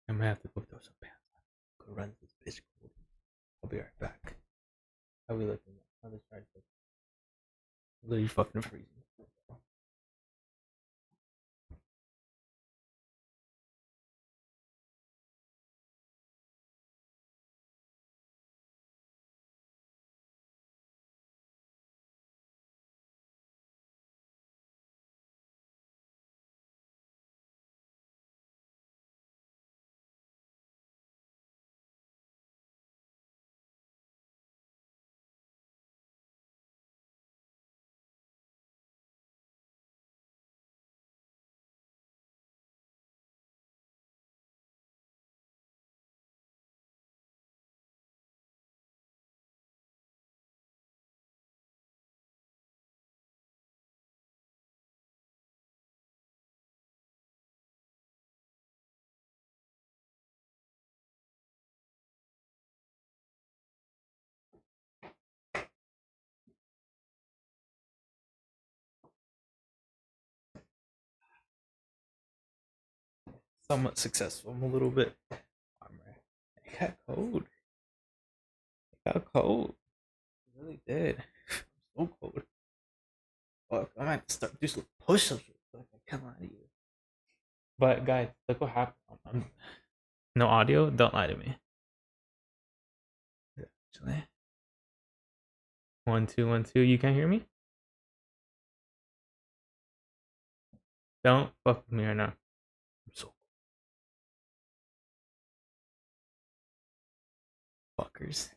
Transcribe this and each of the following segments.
I might have to go throw some pants on. Go run this bitch cold. I'll be right back. How we looking? How this try to literally fucking freezing. Somewhat successful. I'm a little bit. It got cold. It got cold. It really did. So cold. Fuck, I might start do some push-ups. I can't lie to you. But guys, look what happened. No audio. Don't lie to me. Actually, 1 2 1 2. You can't hear me. Don't fuck with me right now. I'm so fuckers.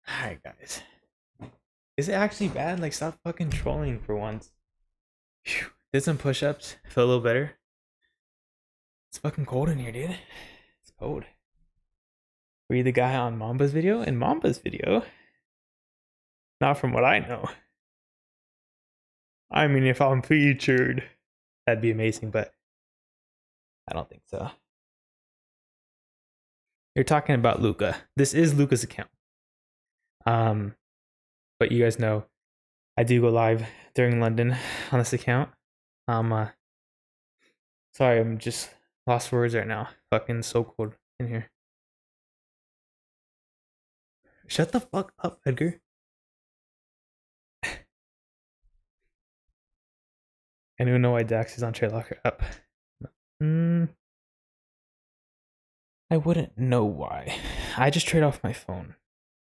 Alright, guys. Is it actually bad? Like, stop fucking trolling for once. Whew. Did some push-ups. Feel a little better. It's fucking cold in here, dude. It's cold. Were you the guy on Mamba's video? In Mamba's video? Not from what I know. I mean, if I'm featured, that'd be amazing, but I don't think so. You're talking about Luca. This is Luca's account. But you guys know I do go live during London on this account. Sorry, I'm just lost for words right now. Fucking so cold in here. Shut the fuck up, Edgar. I don't know why Dax is on Trade Locker up. I wouldn't know why. I just trade off my phone,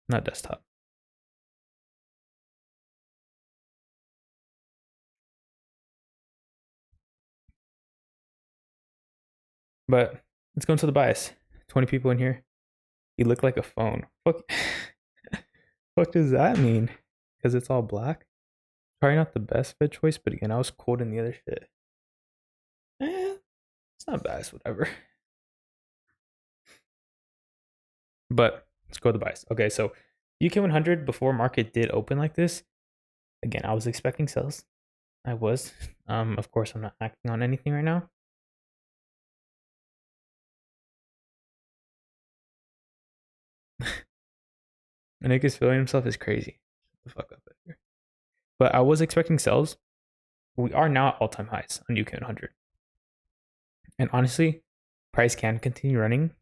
not desktop. But let's go into the bias. 20 people in here. You look like a phone. Fuck. What does that mean? Because it's all black? Probably not the best fit choice, but again, I was cold in the other shit. It's not bad, it's whatever. But let's go to the bias. Okay, so UK 100 before market did open like this. Again, I was expecting sells. I was. Of course, I'm not acting on anything right now. Nick is feeling himself is crazy. Shut the fuck up here. But I was expecting sells. We are now at all-time highs on UK 100. And honestly, price can continue running,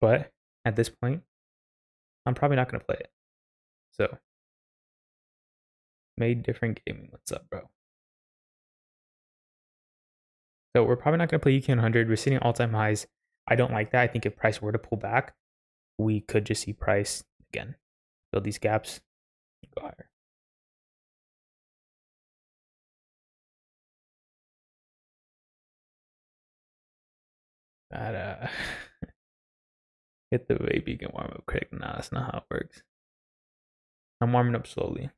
but at this point, I'm probably not going to play it. So, made different gaming. What's up, bro? So we're probably not going to play UK 100. We're sitting at all-time highs. I don't like that. I think if price were to pull back, we could just see price again build these gaps, go higher. That hit the vape, you can warm up quick. Nah, that's not how it works. I'm warming up slowly.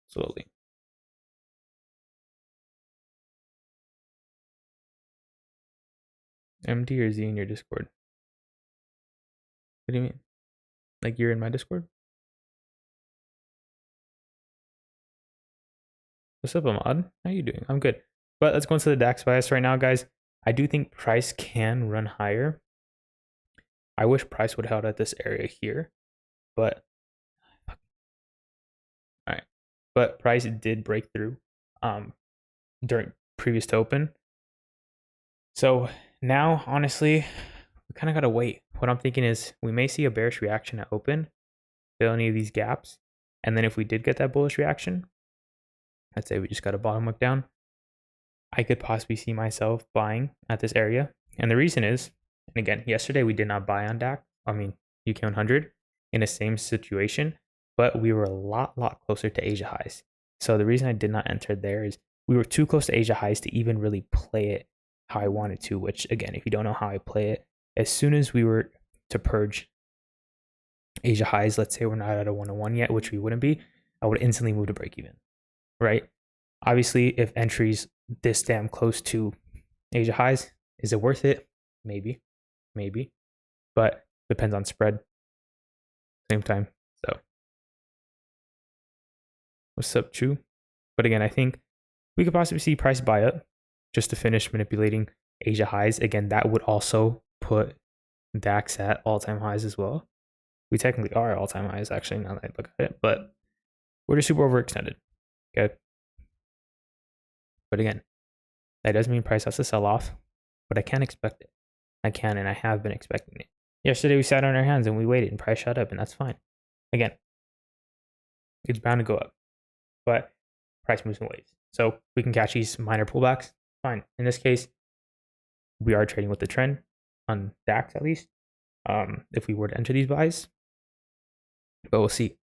Slowly. MD or Z in your Discord? What do you mean? Like you're in my Discord? What's up, Ahmad? How you doing? I'm good. But let's go into the DAX bias right now, guys. I do think price can run higher. I wish price would have held at this area here, but all right. But price did break through during previous to open. So now, honestly, we kind of got to wait. What I'm thinking is we may see a bearish reaction at open, fill any of these gaps. And then if we did get that bullish reaction, let's say we just got a bottom look down, I could possibly see myself buying at this area. And the reason is, and again, yesterday we did not buy on DAX, UK 100 in the same situation, but we were a lot closer to Asia highs. So the reason I did not enter there is we were too close to Asia highs to even really play it how I wanted to, which again, if you don't know how I play it, as soon as we were to purge Asia highs, let's say we're not at a 101 yet, which we wouldn't be, I would instantly move to break even, right? Obviously, if entries this damn close to Asia highs, is it worth it? Maybe, but depends on spread. Same time. So, what's up, Chu? But again, I think we could possibly see price buy up just to finish manipulating Asia highs. Again, that would also put DAX at all-time highs as well. We technically are all-time highs, actually, now that I look at it, but we're just super overextended. Okay. But again, that doesn't mean price has to sell off, but I can expect it. I can, and I have been expecting it. Yesterday, we sat on our hands and we waited, and price shot up, and that's fine. Again, it's bound to go up, but price moves in waves. So we can catch these minor pullbacks. Fine. In this case, we are trading with the trend on DAX at least. If we were to enter these buys, but we'll see.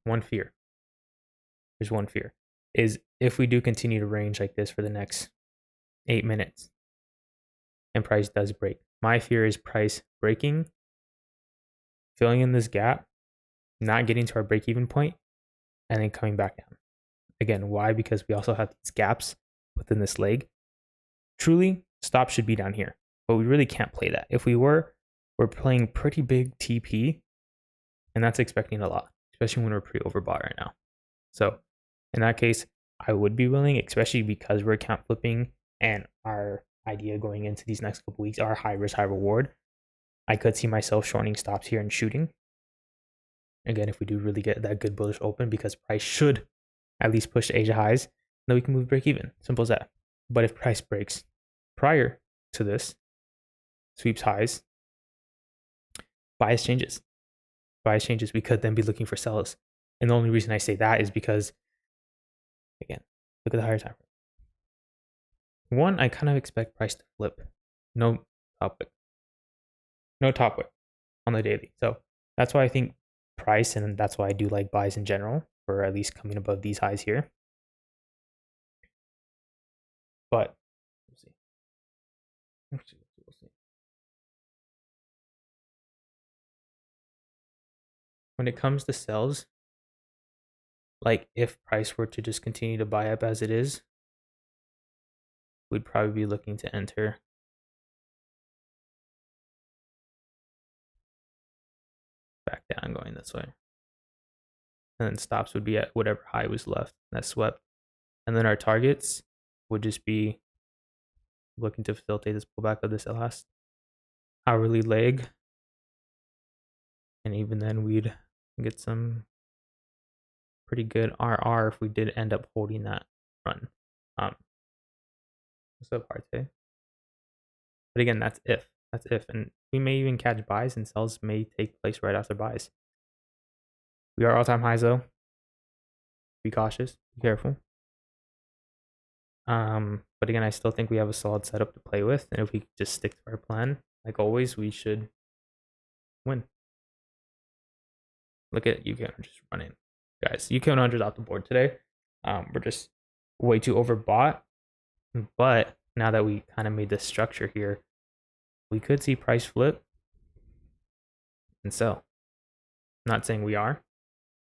There's one fear is if we do continue to range like this for the next 8 minutes and price does break. My fear is price breaking, filling in this gap, not getting to our break even point, and then coming back down. Again, why? Because we also have these gaps within this leg. Truly, stop should be down here, but we really can't play that. If we were, we're playing pretty big TP, and that's expecting a lot, especially when we're pretty overbought right now. So in that case, I would be willing, especially because we're account flipping and our idea going into these next couple weeks are high risk, high reward. I could see myself shorting stops here and shooting. Again, if we do really get that good bullish open, because price should at least push to Asia highs, then we can move break even. Simple as that. But if price breaks prior to this, sweeps highs, bias changes. We could then be looking for sellers. And the only reason I say that is because, again, look at the higher time frame. One, I kind of expect price to flip. No top wick on the daily. So that's why I think price, and that's why I do like buys in general, for at least coming above these highs here. But we'll see. We'll see. When it comes to sells, like if price were to just continue to buy up as it is, we'd probably be looking to enter back down going this way. And then stops would be at whatever high was left that swept. And then our targets would just be looking to facilitate this pullback of this last hourly leg. And even then we'd get some pretty good RR if we did end up holding that run. What's up, Arte? But again, that's if. And we may even catch buys, and sells may take place right after buys. We are all-time highs though. Be cautious, be careful. But again, I still think we have a solid setup to play with, and if we just stick to our plan, like always, we should win. Look at UK 100 just running. Guys, UK 100 off the board today. We're just way too overbought. But now that we kind of made this structure here, we could see price flip and sell. I'm not saying we are.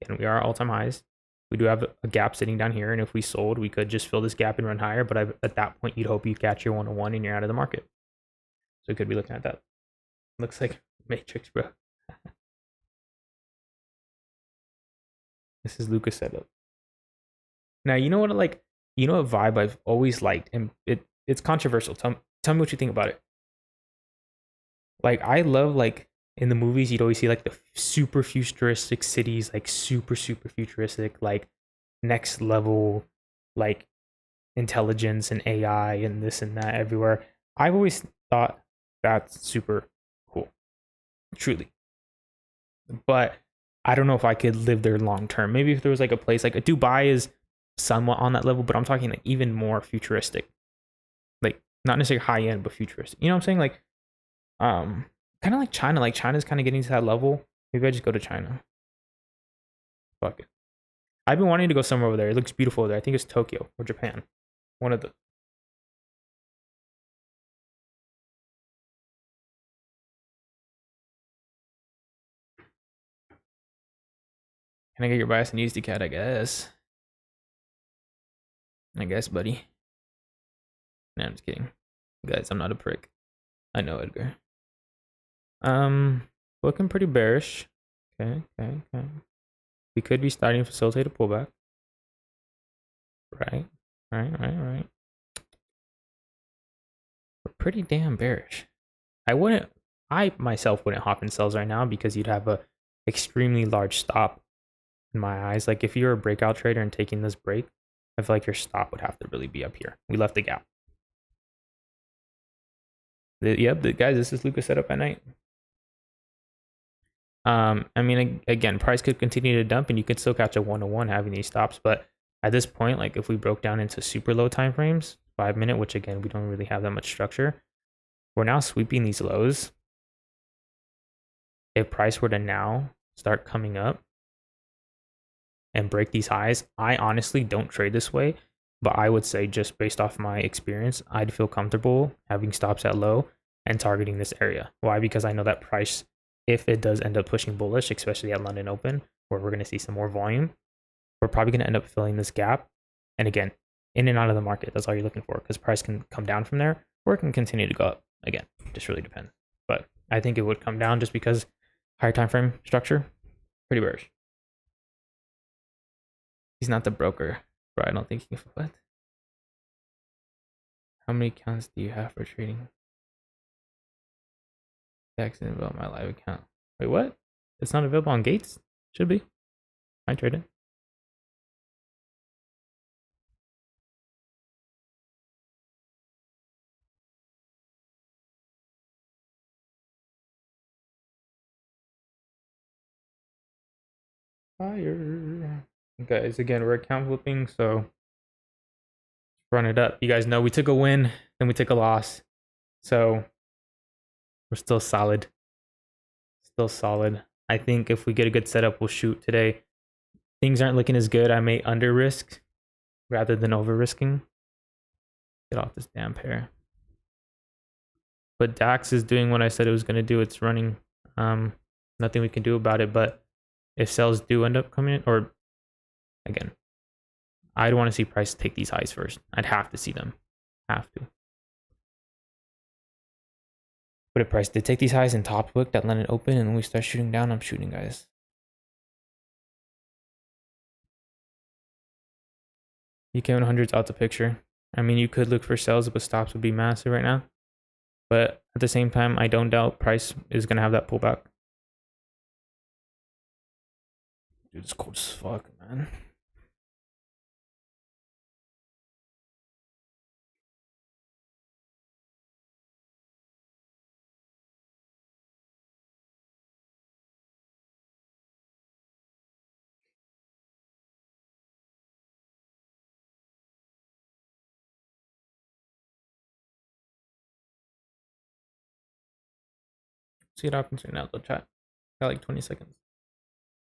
And we are all-time highs. We do have a gap sitting down here, and if we sold, we could just fill this gap and run higher. But at that point, you'd hope you catch your 101 and you're out of the market. So we could be looking at that. Looks like Matrix, bro. This is Luca's setup. Now, you know what, like, You know, a vibe I've always liked, and it's controversial. Tell me what you think about it. Like, I love, like, in the movies you'd always see like the super futuristic cities, like super futuristic, like next level, like intelligence and AI and this and that everywhere. I've always thought that's super cool, truly. But I don't know if I could live there long term. Maybe if there was like a place like Dubai is somewhat on that level, but I'm talking like even more futuristic, like not necessarily high end, but futuristic. You know what I'm saying? Like, um, kind of like China. Like China's kind of getting to that level. Maybe I just go to China. Fuck it. I've been wanting to go somewhere over there. It looks beautiful there. I think it's Tokyo or Japan. One of the. Can I get your bias and use the cat? I guess. I guess, buddy. No, I'm just kidding. Guys, I'm not a prick. I know Edgar. Um, looking pretty bearish. Okay. We could be starting to facilitate a pullback. Right. We're pretty damn bearish. I myself wouldn't hop in sells right now because you'd have a extremely large stop in my eyes. Like if you're a breakout trader and taking this break, I feel like your stop would have to really be up here. We left the gap. Guys, this is Luca setup at night. I mean, again, price could continue to dump and you could still catch a 101 having these stops. But at this point, like if we broke down into super low time frames, 5 minute, which again, we don't really have that much structure, we're now sweeping these lows. If price were to now start coming up and break these highs, I honestly don't trade this way. But I would say just based off my experience, I'd feel comfortable having stops at low and targeting this area. Why? Because I know that price, if it does end up pushing bullish, especially at London Open, where we're going to see some more volume, we're probably going to end up filling this gap. And again, in and out of the market, that's all you're looking for because price can come down from there or it can continue to go up. Again, just really depends. But I think it would come down just because higher time frame structure, pretty bearish. He's not the broker, bro. I don't think he can. What? How many accounts do you have for trading? Accident about my live account. Wait, what? It's not available on Gates? Should be. I trade it. Fire. Guys, again, we're account flipping, so run it up. You guys know we took a win, then we took a loss. So we're still solid. Still solid. I think if we get a good setup, we'll shoot today. Things aren't looking as good. I may under risk rather than over risking. Get off this damn pair. But DAX is doing what I said it was going to do. It's running. Nothing we can do about it. But if sales do end up coming in, or again, I'd want to see price take these highs first. I'd have to see them. Have to. But if price did take these highs and top book that London Open and we start shooting down, I'm shooting, guys. UK 100's out the picture. I mean, you could look for sales, but stops would be massive right now. But at the same time, I don't doubt price is going to have that pullback. Dude, it's cold as fuck, man. See what happens right now, though, chat. Got like 20 seconds.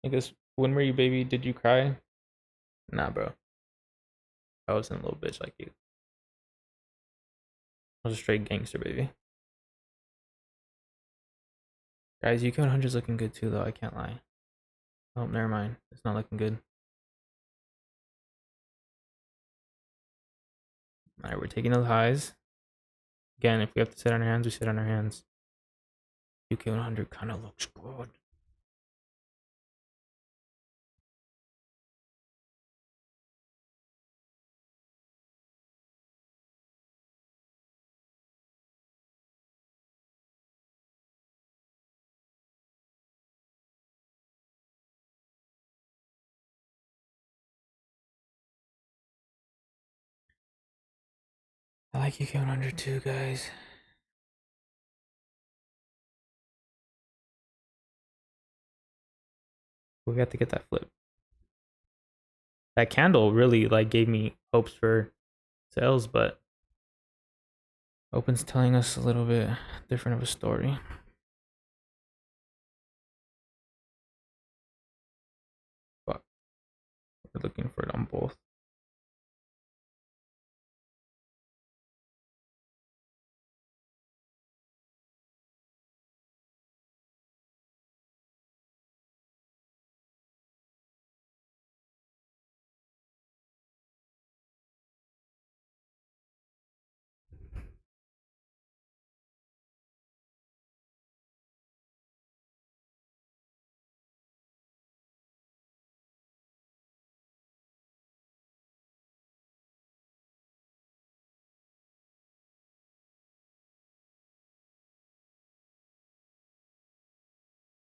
I guess, when were you, baby? Did you cry? Nah, bro. I wasn't a little bitch like you. I was a straight gangster, baby. Guys, UK 100's looking good too, though. I can't lie. Oh, never mind. It's not looking good. Alright, we're taking those highs. Again, if we have to sit on our hands, we sit on our hands. UK 100 kind of looks good. I like UK 100 too, guys. We got to get that flip. That candle really like gave me hopes for sales, but open's telling us a little bit different of a story. But we're looking for it on both.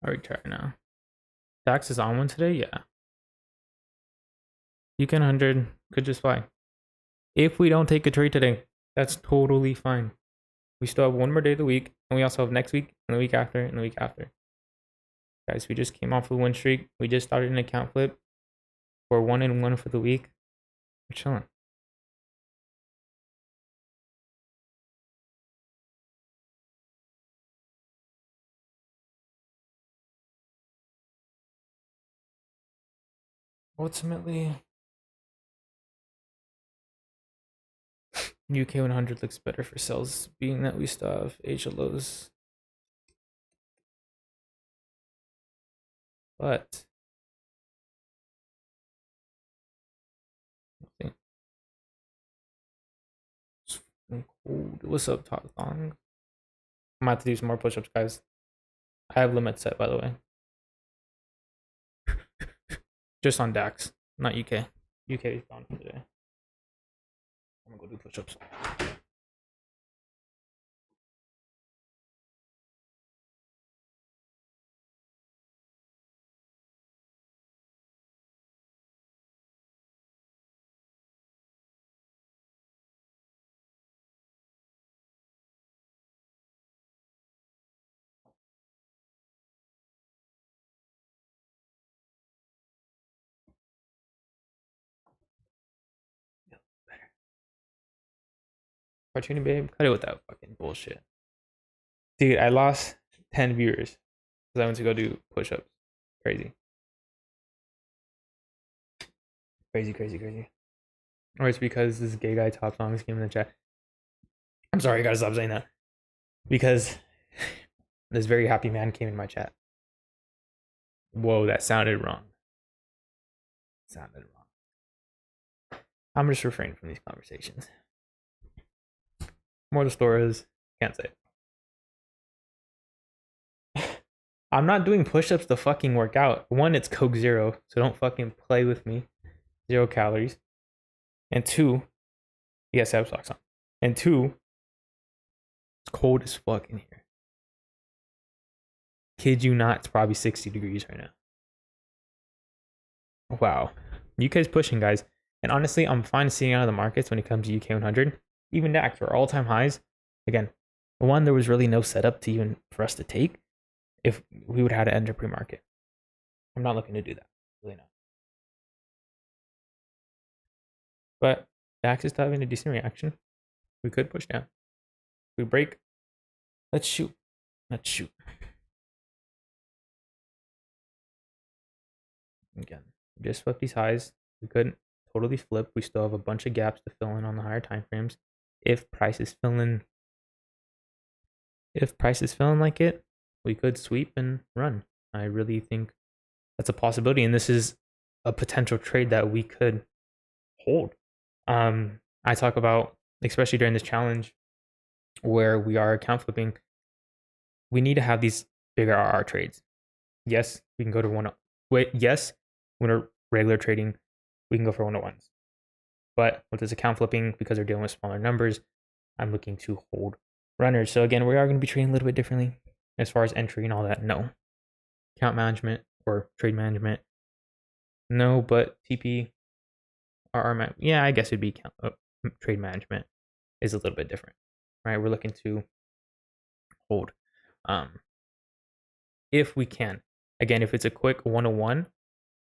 All right, try it now. Dax is on one today, yeah. UK 100 could just fly. If we don't take a trade today, that's totally fine. We still have one more day of the week, and we also have next week, and the week after, and the week after. Guys, we just came off a win streak. We just started an account flip. We're 1-1 for the week. We're chilling. Ultimately, UK 100 looks better for sales, being that we still have Asia lows. But cold. What's up, Top Thong? I'm about to do some more push-ups, guys. I have limit set, by the way. Just on DAX, not UK. UK is gone for today. I'm gonna go do push-ups. Cartoony babe, cut it with that fucking bullshit. Dude, I lost 10 viewers because I went to go do push-ups. Crazy. Crazy. Or it's because this gay guy Top Songs came in the chat. I'm sorry, I gotta stop saying that. Because this very happy man came in my chat. Whoa, that sounded wrong. I'm just refraining from these conversations. More the story is, can't say it. I'm not doing push-ups to fucking work out. One, it's Coke Zero, so don't fucking play with me. 0 calories. And two, yes, I have socks on. And two, it's cold as fuck in here. Kid you not, it's probably 60 degrees right now. Wow. UK's pushing, guys. And honestly, I'm fine seeing out of the markets when it comes to UK 100. Even DAX for all-time highs. Again, one, there was really no setup to even for us to take if we would have had to enter pre-market. I'm not looking to do that. Really not. But DAX is having a decent reaction. We could push down. If we break, let's shoot. Again, we just swept these highs. We couldn't totally flip. We still have a bunch of gaps to fill in on the higher time frames. If price is feeling like it, we could sweep and run. I really think that's a possibility, and this is a potential trade that we could hold. I talk about, especially during this challenge where we are account flipping, we need to have these bigger RR trades. Yes, we can go to when we're regular trading, we can go for 101s. But with this account flipping, because we're dealing with smaller numbers, I'm looking to hold runners. So again, we are going to be trading a little bit differently as far as entry and all that. No. Account management or trade management. No, but TP, RR, yeah, I guess it'd be trade management. is a little bit different, right? We're looking to hold. If we can, again, if it's a quick 101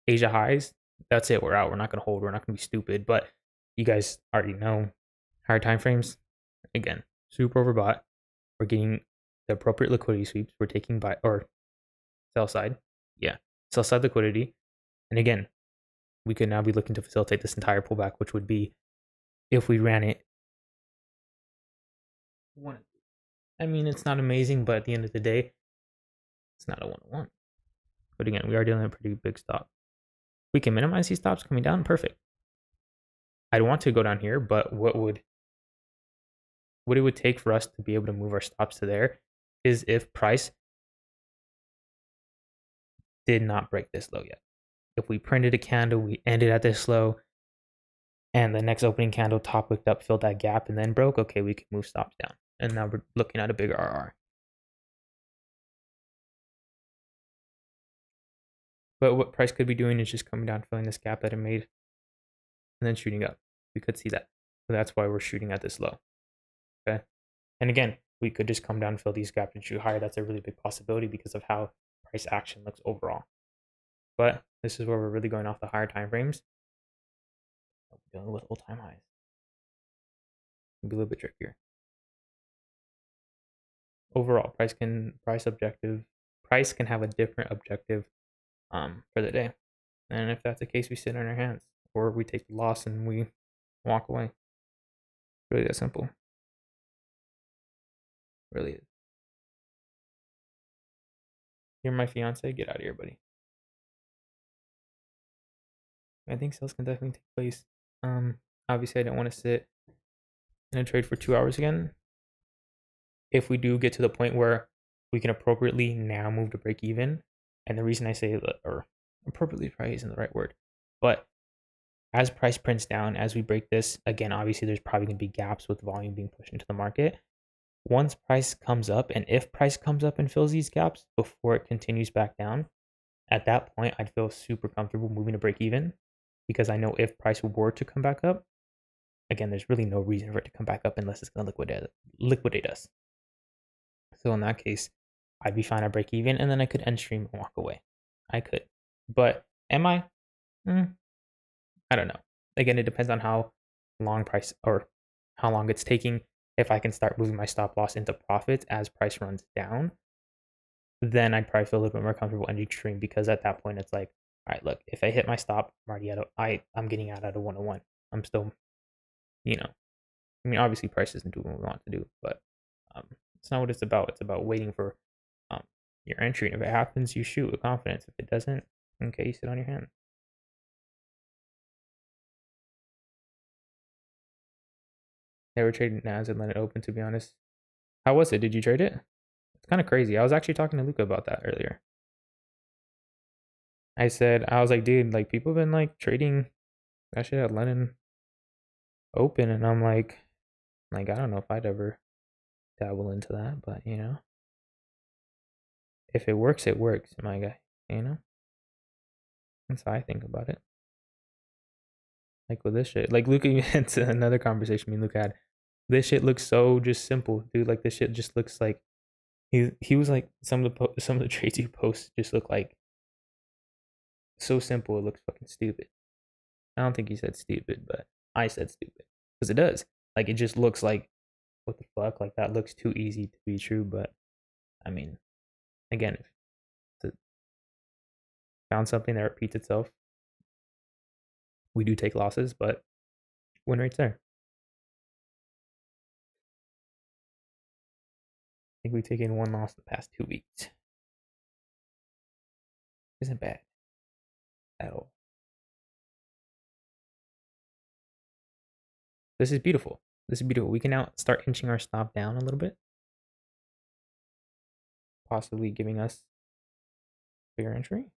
Asia highs, that's it. We're out. We're not going to hold. We're not going to be stupid. But you guys already know higher time frames. Again, super overbought. We're getting the appropriate liquidity sweeps. We're taking buy or sell side. Yeah, sell side liquidity. And again, we could now be looking to facilitate this entire pullback, which would be if we ran it. I mean, it's not amazing, but at the end of the day, it's not a 101. But again, we are dealing with a pretty big stop. We can minimize these stops coming down. Perfect. I'd want to go down here, but what it would take for us to be able to move our stops to there is if price did not break this low yet. If we printed a candle, we ended at this low, and the next opening candle top wicked up, filled that gap, and then broke, okay, we can move stops down. And now we're looking at a bigger RR. But what price could be doing is just coming down, filling this gap that it made, and then shooting up. We could see that. So that's why we're shooting at this low. Okay. And again, we could just come down and fill these gaps and shoot higher. That's a really big possibility because of how price action looks overall. But this is where we're really going off the higher time frames. We're dealing with all-time highs. It'll be a little bit trickier. Overall, price can have a different objective for the day. And if that's the case, we sit on our hands or we take the loss and we walk away. Really that simple. Really is. You're my fiance, get out of here, buddy. I think sales can definitely take place. Obviously I don't want to sit in a trade for 2 hours again. If we do get to the point where we can appropriately now move to break even, and the reason I say that, or appropriately probably isn't the right word, but as price prints down, as we break this, again, obviously there's probably going to be gaps with volume being pushed into the market. Once price comes up, and if price comes up and fills these gaps before it continues back down, at that point, I'd feel super comfortable moving to break even because I know if price were to come back up, again, there's really no reason for it to come back up unless it's going to liquidate us. So in that case, I'd be fine at break even, and then I could end stream and walk away. I could. But am I? I don't know. Again, it depends on how long price or how long it's taking. If I can start moving my stop loss into profits as price runs down, then I'd probably feel a little bit more comfortable ending stream because at that point it's like, all right, look, if I hit my stop, I'm already I'm getting out at a 101. I'm still, I mean, obviously price isn't doing what we want to do, but it's not what it's about. It's about waiting for your entry. And if it happens, you shoot with confidence. If it doesn't, okay, you sit on your hand. Never traded NAS and let it open, to be honest. How was it? Did you trade it? It's kind of crazy. I was actually talking to Luca about that earlier. I was like, dude, like people have been like trading that shit at Lennon open, and I'm like I don't know if I'd ever dabble into that, but if it works, my guy. That's how I think about it. Like with this shit, like Luca, it's another conversation me and Luca had. This shit looks so just simple, dude. Like this shit just looks like he was like some of the trades you post just look like so simple. It looks fucking stupid. I don't think he said stupid, but I said stupid because it does. Like it just looks like what the fuck. Like that looks too easy to be true. But I mean, again, if found something that repeats itself, we do take losses, but win rate's there. I think we've taken one loss in the past 2 weeks. Isn't bad at all. This is beautiful. This is beautiful. We can now start inching our stop down a little bit, possibly giving us bigger entry.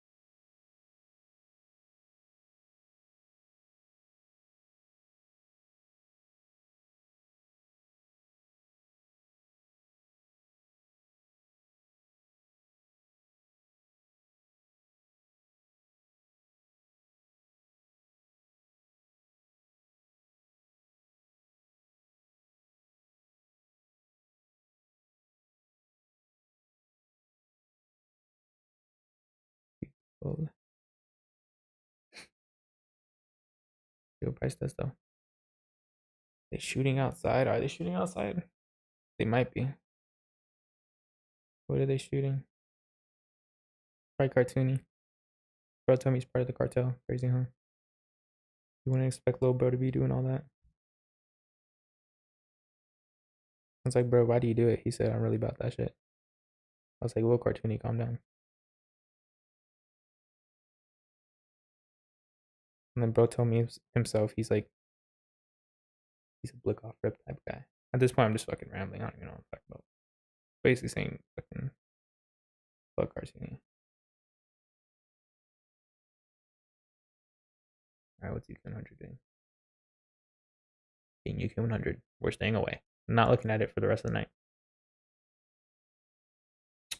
close. See what price does though. They shooting outside? Are they shooting outside? They might be. What are they shooting? Probably cartoony. Bro told me he's part of the cartel. Crazy, huh? You wouldn't expect little bro to be doing all that. I was like, bro, why do you do it? He said, I'm really about that shit. I was like, little cartoony, calm down. And then bro told me himself, he's like, he's a blick off rip type guy. At this point, I'm just fucking rambling. I don't even know what I'm talking about. Basically saying fucking fuck cartoony. Alright, what's UK100 doing? Being UK100. We're staying away. I'm not looking at it for the rest of the night.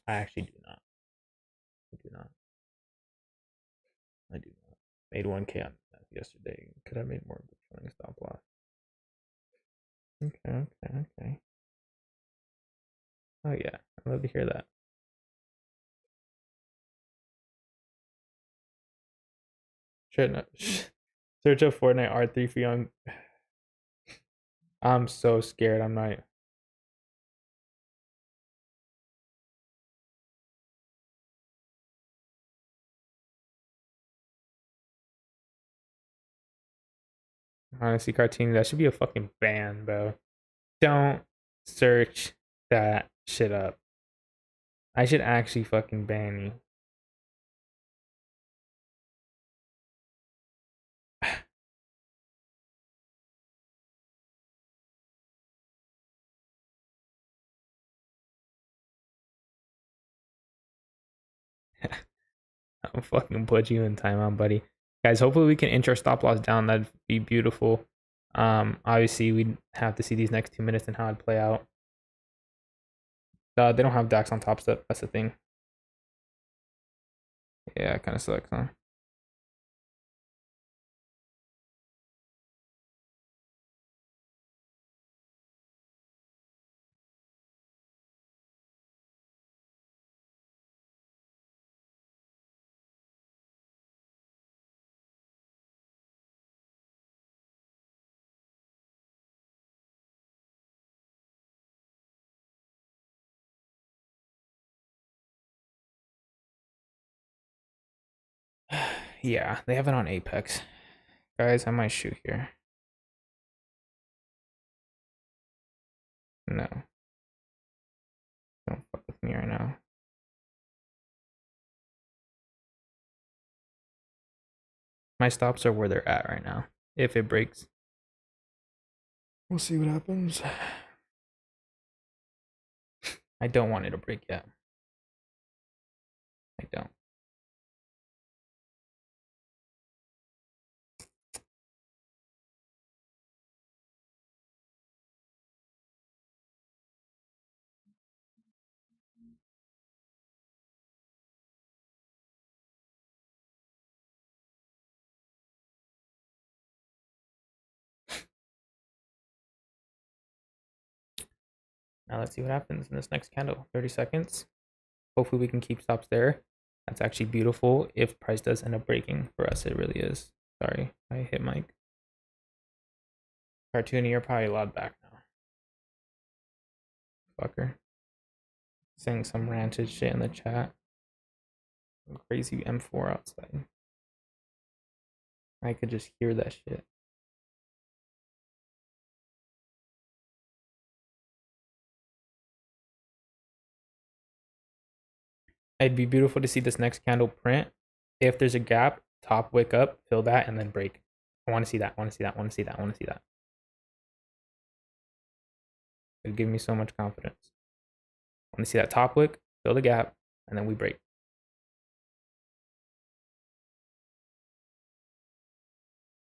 I actually do not. I do not. I do not. Made 1K on that yesterday. Could have made more showing stop loss. Okay. Oh yeah, I love to hear that. Search up Fortnite R3 for young. I'm so scared. I'm not. Honestly, cartoon, that should be a fucking ban, bro. Don't search that shit up. I should actually fucking ban you. I'll fucking put you in timeout, buddy. Guys, hopefully we can inch our stop loss down. That'd be beautiful. Obviously we'd have to see these next 2 minutes and how it'd play out. They don't have Dax on top step. That's the thing. Yeah, it kind of sucks, huh? Yeah, they have it on Apex. Guys, I might shoot here. No. Don't fuck with me right now. My stops are where they're at right now. If it breaks, we'll see what happens. I don't want it to break yet. I don't. Now let's see what happens in this next candle. 30 seconds. Hopefully we can keep stops there. That's actually beautiful. If price does end up breaking, for us it really is. Sorry, I hit mic. Cartoony, you're probably allowed back now. Fucker. Saying some ranted shit in the chat. Some crazy M4 outside. I could just hear that shit. It'd be beautiful to see this next candle print. If there's a gap, top wick up, fill that, and then break. I want to see that. I want to see that. I want to see that. I want to see that. It'd give me so much confidence. I want to see that top wick, fill the gap, and then we break.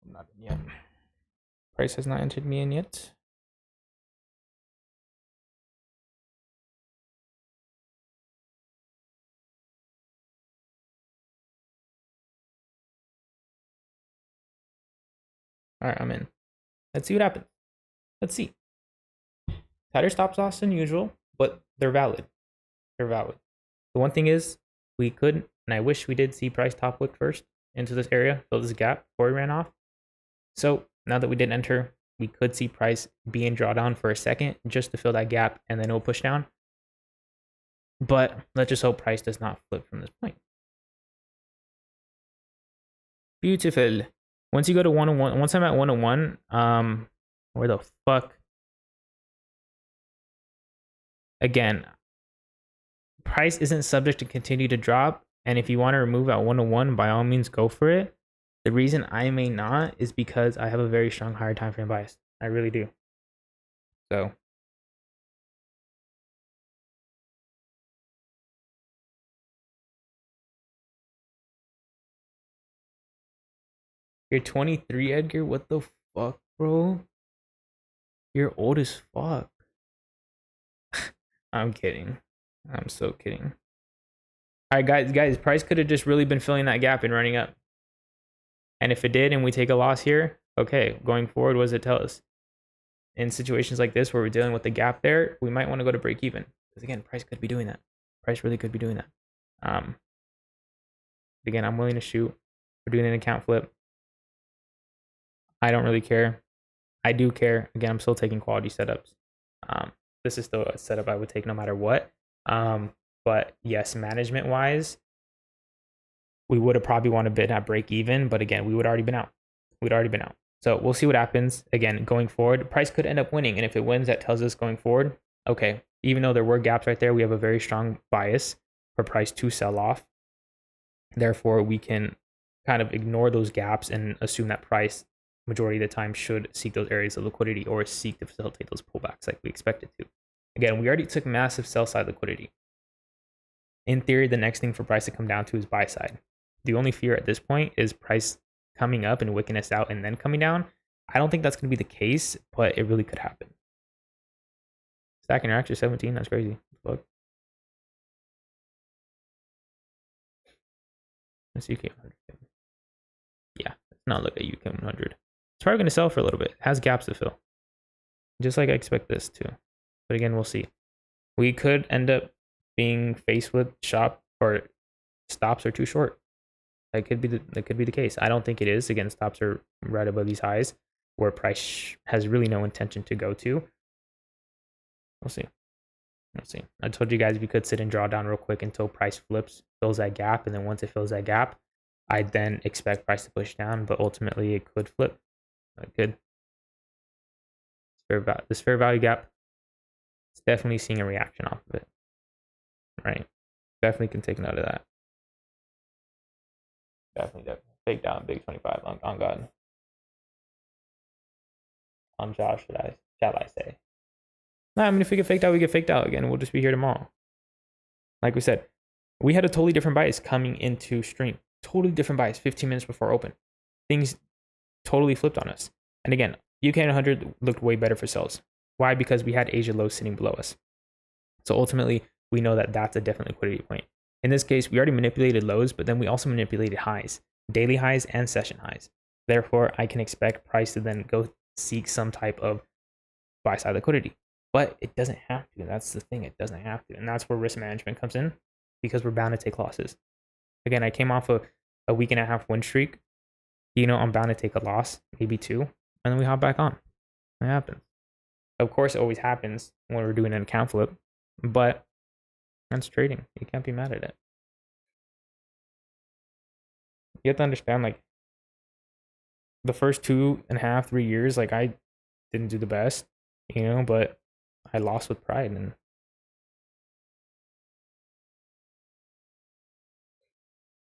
I'm not in yet. Price has not entered me in yet. All right, I'm in. Let's see what happens. Let's see. Tighter stop loss than usual, but they're valid. They're valid. The one thing is, we could And I wish we did see price top wick first into this area, fill this gap before we ran off. So now that we did enter, we could see price be in drawdown for a second just to fill that gap, and then it'll push down. But let's just hope price does not flip from this point. Beautiful. Once you go to 101, once I'm at 101, where the fuck? Again, price isn't subject to continue to drop. And if you want to remove at 101, by all means, go for it. The reason I may not is because I have a very strong higher time frame bias. I really do. So you're 23, Edgar? What the fuck, bro? You're old as fuck. I'm kidding. I'm so kidding. All right, guys, price could have just really been filling that gap and running up. And if it did and we take a loss here, okay, going forward, what does it tell us? In situations like this where we're dealing with the gap there, we might want to go to break even. Because again, price could be doing that. Price really could be doing that. Again, I'm willing to shoot. We're doing an account flip. I don't really care. I do care. Again, I'm still taking quality setups. This is still a setup I would take no matter what. But yes, management wise, we would have probably wanted to bid at break even. But again, we would already been out. We'd already been out. So we'll see what happens. Again, going forward, price could end up winning. And if it wins, that tells us going forward, okay, even though there were gaps right there, we have a very strong bias for price to sell off. Therefore, we can kind of ignore those gaps and assume that price majority of the time should seek those areas of liquidity or seek to facilitate those pullbacks like we expected to. Again, we already took massive sell side liquidity. In theory, the next thing for price to come down to is buy side. The only fear at this point is price coming up and wicking us out and then coming down. I don't think that's going to be the case, but it really could happen. Stacking are actually 17. That's crazy. Look. Let's see UK100. Yeah, let's not look at UK100. It's probably going to sell for a little bit. It has gaps to fill. Just like I expect this to. But again, we'll see. We could end up being faced with shop or stops are too short. That could be the case. I don't think it is. Again, stops are right above these highs where price has really no intention to go to. We'll see. We'll see. I told you guys we could sit and draw down real quick until price flips, fills that gap, and then once it fills that gap, I then expect price to push down, but ultimately it could flip. It could. This fair value gap, it's definitely seeing a reaction off of it. Right? Definitely can take note of that. Definitely. Take down big 25 on God. On Josh, shall I say. Nah, I mean, if we get faked out, we get faked out again. We'll just be here tomorrow. Like we said, we had a totally different bias coming into stream. Totally different bias 15 minutes before open. Things totally flipped on us. And again, UK100 looked way better for sells. Why? Because we had Asia low sitting below us. So ultimately, we know that that's a definite liquidity point. In this case, we already manipulated lows, but then we also manipulated highs, daily highs and session highs. Therefore, I can expect price to then go seek some type of buy side liquidity. But it doesn't have to. That's the thing. It doesn't have to. And that's where risk management comes in because we're bound to take losses. Again, I came off a week and a half win streak. You know, I'm bound to take a loss, maybe two, and then we hop back on. It happens. Of course, it always happens when we're doing an account flip, but that's trading. You can't be mad at it. You have to understand, like, the first 2.5, 3 years, like, I didn't do the best, you know, but I lost with pride. And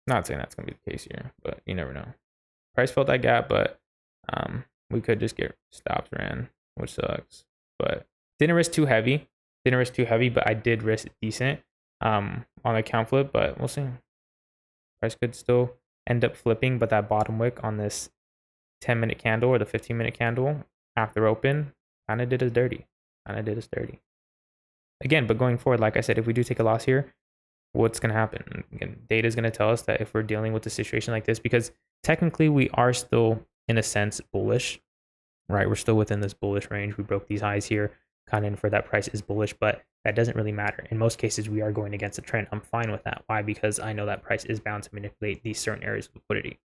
not saying that's going to be the case here, but you never know. Price filled that gap, but we could just get stops ran, which sucks. But didn't risk too heavy. But I did risk decent on the account flip, but we'll see. Price could still end up flipping, but that bottom wick on this 10-minute candle or the 15-minute candle after open kind of did us dirty. Again, but going forward, like I said, if we do take a loss here, what's going to happen? Again, data is going to tell us that if we're dealing with a situation like this, because technically we are still, in a sense, bullish, right? We're still within this bullish range. We broke these highs here, kind of for that price is bullish, but that doesn't really matter. In most cases, we are going against the trend. I'm fine with that. Why? Because I know that price is bound to manipulate these certain areas of liquidity.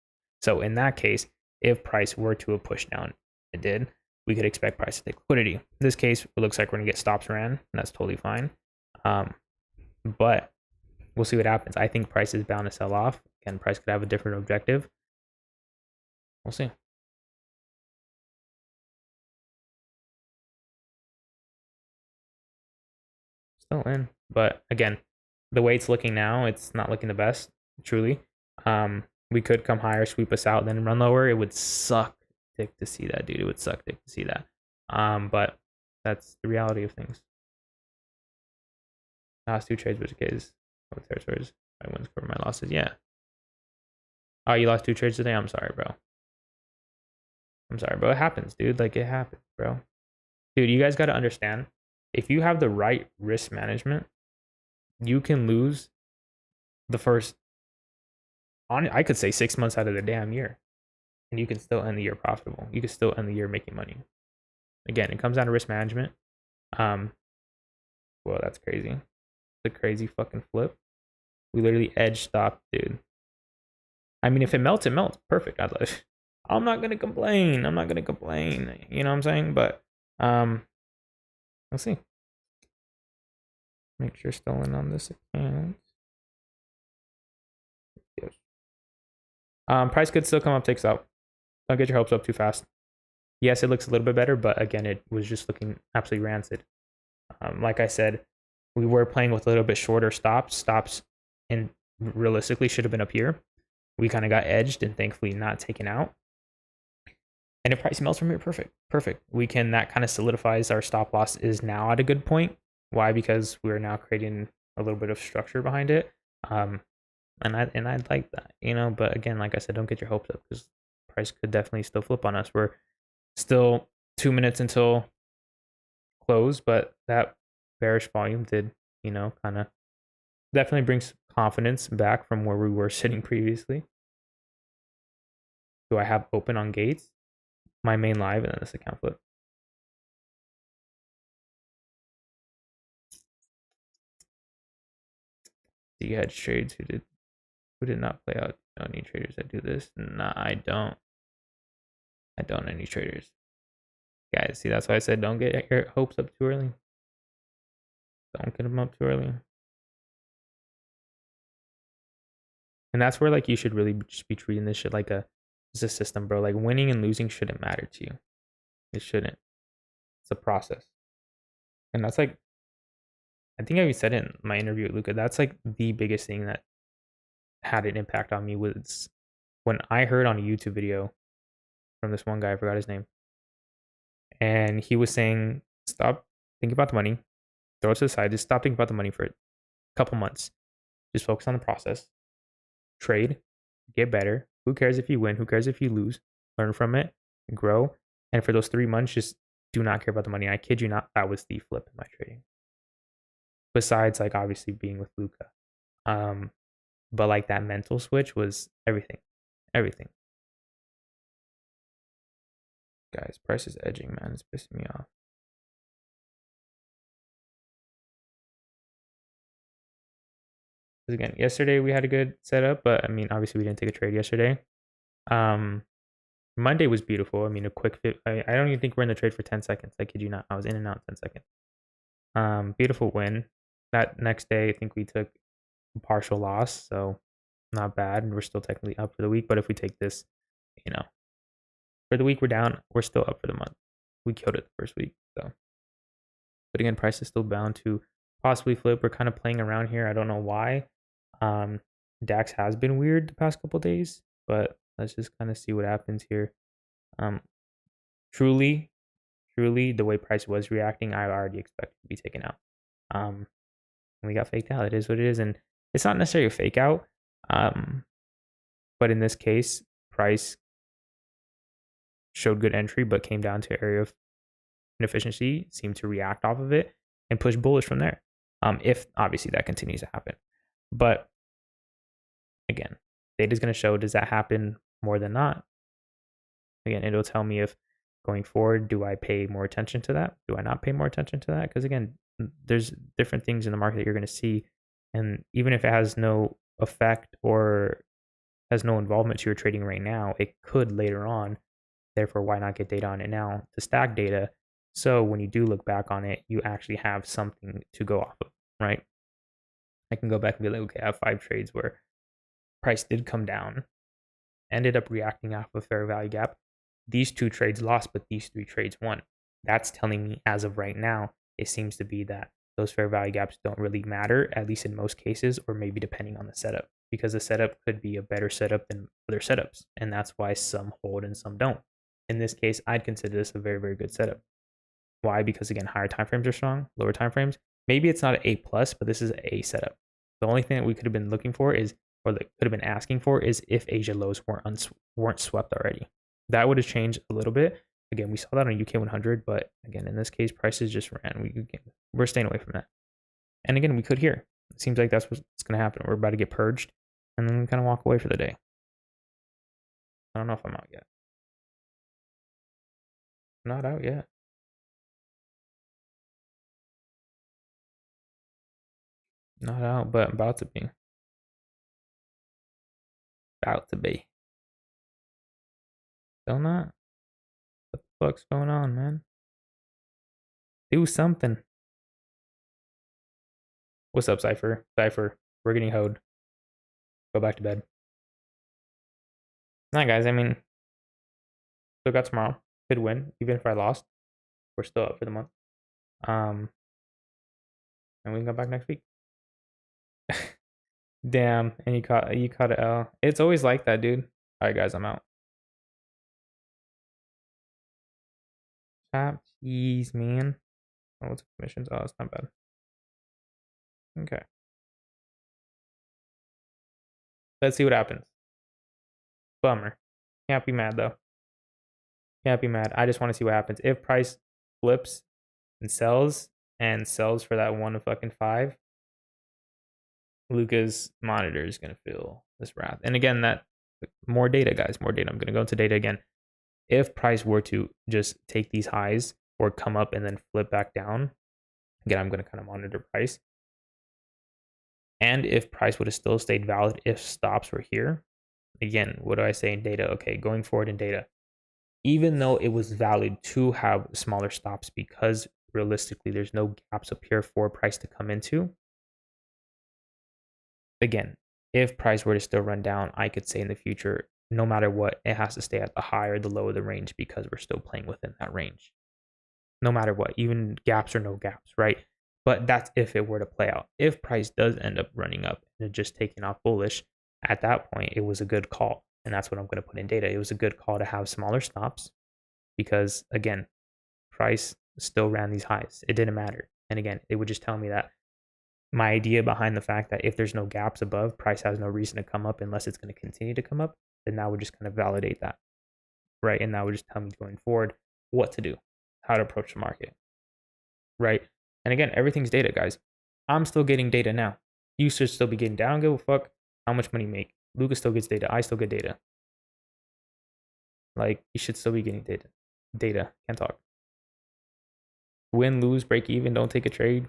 So in that case, if price were to a push down, it did, we could expect price to take liquidity. In this case, it looks like we're gonna get stops ran, and that's totally fine. But we'll see what happens. I think price is bound to sell off. Again, price could have a different objective. We'll see. Still in, but again, the way it's looking now, it's not looking the best, truly. We could come higher, sweep us out, then run lower. It would suck dick to see that, dude. It would suck dick to see that. But that's the reality of things. Last 2 trades was the case. Both territories. My wins cover my losses. Yeah. Oh, you lost 2 trades today? I'm sorry, bro. I'm sorry, bro. It happens, dude. Like, it happens, bro. Dude, you guys got to understand, if you have the right risk management, you can lose the first, I could say 6 months out of the damn year, and you can still end the year profitable. You can still end the year making money. Again, it comes down to risk management. Well, that's crazy. It's a crazy fucking flip. We literally edge stop, dude. I mean, if it melts, it melts. Perfect. I'm not gonna complain. I'm not gonna complain. You know what I'm saying? But we'll see. Make sure still in on this account. Yes. Price could still come up, takes out. Don't get your hopes up too fast. Yes, it looks a little bit better, but again, it was just looking absolutely rancid. Like I said, we were playing with a little bit shorter stops, and realistically should have been up here. We kind of got edged and thankfully not taken out. And if price melts from here, perfect. That kind of solidifies our stop loss is now at a good point. Why? Because we're now creating a little bit of structure behind it. And I like that, you know. But again, like I said, don't get your hopes up because price could definitely still flip on us. We're still 2 minutes until close, but that bearish volume did, you know, kind of definitely brings confidence back from where we were sitting previously. Do I have open on gates? My main live and then this account flip. Do you hedge trades who did not play out? You know, any traders that do this? Nah, I don't. I don't any traders. Guys, see, that's why I said don't get your hopes up too early. Don't get them up too early. And that's where like you should really just be treating this shit like a system, bro. Like winning and losing shouldn't matter to you. It shouldn't. It's a process. And that's like, I think I said it in my interview with Luca. That's like the biggest thing that had an impact on me was when I heard on a YouTube video from this one guy, I forgot his name. And he was saying, stop thinking about the money, throw it to the side, just stop thinking about the money for a couple months. Just focus on the process. Trade, get better. Who cares if you win? Who cares if you lose? Learn from it, grow. And for those 3 months, just do not care about the money. I kid you not, that was the flip in my trading. Besides, like obviously being with Luca. But like that mental switch was everything. Everything. Guys, price is edging, man. It's pissing me off. Because again, yesterday we had a good setup, but I mean, obviously we didn't take a trade yesterday. Monday was beautiful. I mean, a quick fit. I don't even think we're in the trade for 10 seconds. I kid you not. I was in and out in 10 seconds. Beautiful win. That next day, I think we took a partial loss, so not bad. And we're still technically up for the week. But if we take this, you know, for the week we're down, we're still up for the month. We killed it the first week. So, but again, price is still bound to possibly flip. We're kind of playing around here. I don't know why. DAX has been weird the past couple days, but let's just kind of see what happens here. Truly, the way price was reacting, I already expected to be taken out. We got faked out. It is what it is, and it's not necessarily a fake out. But in this case, price showed good entry, but came down to area of inefficiency, seemed to react off of it and push bullish from there. If obviously that continues to happen, but again, data is going to show, does that happen more than not? Again, it'll tell me if going forward, do I pay more attention to that? Do I not pay more attention to that? Because again, there's different things in the market that you're going to see, and even if it has no effect or has no involvement to your trading right now, it could later on. Therefore, why not get data on it now to stack data? So when you do look back on it, you actually have something to go off of, right? I can go back and be like, okay, I have 5 trades where price did come down, ended up reacting off of fair value gap. These 2 trades lost, but these 3 trades won. That's telling me as of right now, it seems to be that those fair value gaps don't really matter, at least in most cases, or maybe depending on the setup, because the setup could be a better setup than other setups. And that's why some hold and some don't. In this case, I'd consider this a very, very good setup. Why? Because again, higher time frames are strong, lower time frames. Maybe it's not an A plus, but this is an A setup. The only thing that we could have been looking for is, or that could have been asking for, is if Asia lows weren't swept already. That would have changed a little bit. Again, we saw that on UK 100, but again, in this case, prices just ran. We're staying away from that. And again, we could here. It seems like that's what's going to happen. We're about to get purged, and then we kind of walk away for the day. I don't know if I'm out yet. I'm not out yet. Not out, but about to be. About to be. Still not? What the fuck's going on, man? Do something. What's up, Cypher? Cypher, we're getting hoed. Go back to bed. Nah, guys, I mean, still got tomorrow. Could win, even if I lost. We're still up for the month. And we can come back next week. Damn, and you caught an L. It's always like that, dude. All right, guys, I'm out. Tap cheese, man. Oh, what's the commissions? Oh, it's not bad. Okay. Let's see what happens. Bummer. Can't be mad though. Can't be mad. I just want to see what happens. If price flips and sells for that 1 to fucking 5, Luca's monitor is gonna feel this wrath. And again, that more data, guys, more data. I'm gonna go into data again. If price were to just take these highs or come up and then flip back down, again, I'm gonna kind of monitor price. And if price would have still stayed valid if stops were here, again, what do I say in data? Okay, going forward in data, even though it was valid to have smaller stops because realistically there's no gaps up here for price to come into. Again, if price were to still run down, I could say in the future, no matter what, it has to stay at the high or the low of the range because we're still playing within that range. No matter what, even gaps or no gaps, right? But that's if it were to play out. If price does end up running up and just taking off bullish, at that point, it was a good call. And that's what I'm going to put in data. It was a good call to have smaller stops because, again, price still ran these highs. It didn't matter. And again, it would just tell me that my idea behind the fact that if there's no gaps above, price has no reason to come up unless it's going to continue to come up, then that would just kind of validate that, right? And that would just tell me going forward what to do, how to approach the market, right? And again, everything's data, guys. I'm still getting data now. You should still be getting data. I don't give a fuck how much money you make. Luca still gets data. I still get data. Like, you should still be getting data. Data. Can't talk. Win, lose, break even, don't take a trade.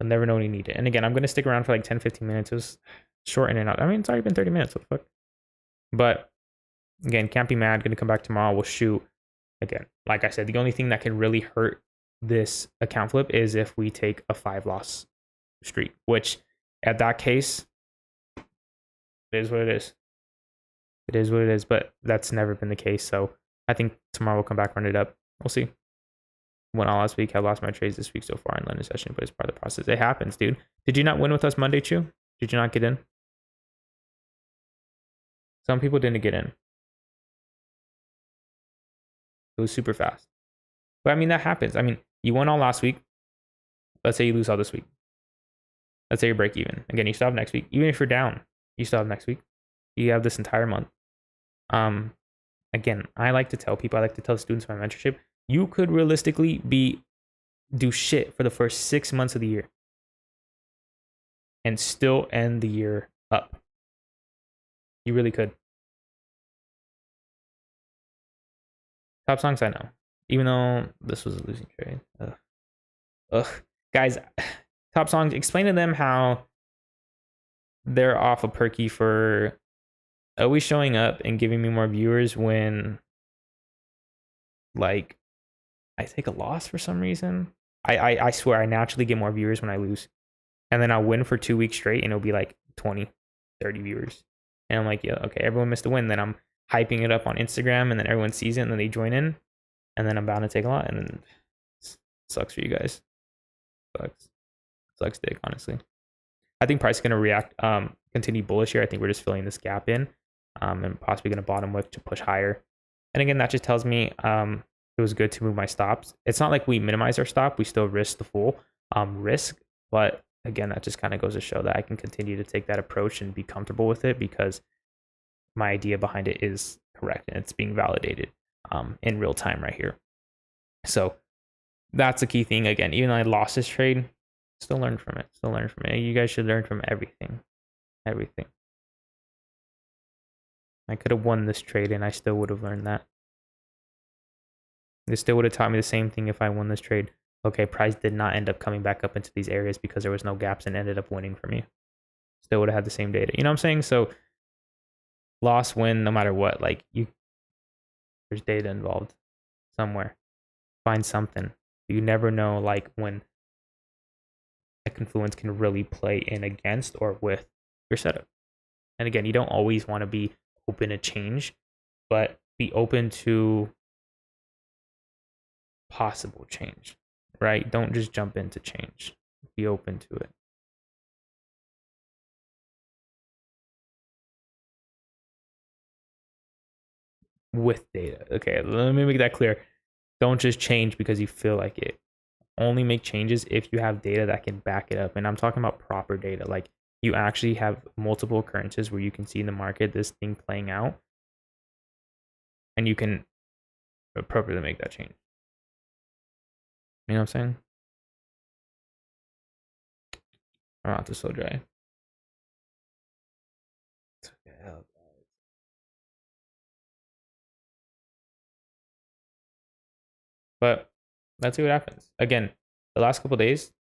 I'll never know when you need it. And again, I'm going to stick around for like 10, 15 minutes. It was short in and out. I mean, it's already been 30 minutes. What the fuck? But again, can't be mad. Going to come back tomorrow. We'll shoot. Again, like I said, the only thing that can really hurt this account flip is if we take a 5-loss streak, which at that case, it is what it is. It is what it is, but that's never been the case. So I think tomorrow we'll come back, run it up. We'll see. Won all last week. I lost my trades this week so far in London session, but it's part of the process. It happens, dude. Did you not win with us Monday, Chew? Did you not get in? Some people didn't get in. It was super fast. But I mean, that happens. I mean, you won all last week. Let's say you lose all this week. Let's say you break even. Again, you still have next week. Even if you're down, you still have next week. You have this entire month. Again, I like to tell people, I like to tell students in my mentorship, you could realistically do shit for the first 6 months of the year and still end the year up. You really could. Top songs I know. Even though this was a losing trade. Ugh. Ugh, guys, top songs. Explain to them how they're off of Perky for always showing up and giving me more viewers when like I take a loss for some reason. I swear I naturally get more viewers when I lose. And then I'll win for 2 weeks straight and it'll be like 20, 30 viewers. And I'm like, yeah, okay, everyone missed a win. Then I'm hyping it up on Instagram and then everyone sees it and then they join in. And then I'm bound to take a lot. And then sucks for you guys. Sucks dick, honestly. I think price is gonna react, continue bullish here. I think we're just filling this gap in, and possibly gonna bottom wick to push higher. And again, that just tells me it was good to move my stops. It's not like we minimize our stop; we still risk the full risk. But again, that just kind of goes to show that I can continue to take that approach and be comfortable with it because my idea behind it is correct and it's being validated in real time right here. So that's a key thing. Again, even though I lost this trade, still learn from it. Still learn from it. You guys should learn from everything. Everything. I could have won this trade and I still would have learned that. This still would have taught me the same thing if I won this trade. Okay, price did not end up coming back up into these areas because there was no gaps and ended up winning for me. Still would have had the same data. You know what I'm saying? So loss, win, no matter what. Like there's data involved somewhere. Find something. You never know like when a confluence can really play in against or with your setup. And again, you don't always want to be open to change, but be open to possible change, right? Don't just jump into change. Be open to it. With data. Okay, let me make that clear. Don't just change because you feel like it. Only make changes if you have data that can back it up. And I'm talking about proper data. Like you actually have multiple occurrences where you can see in the market this thing playing out and you can appropriately make that change. You know what I'm saying? My mouth is so dry. It's okay, guys. But let's see what happens. Again, the last couple days.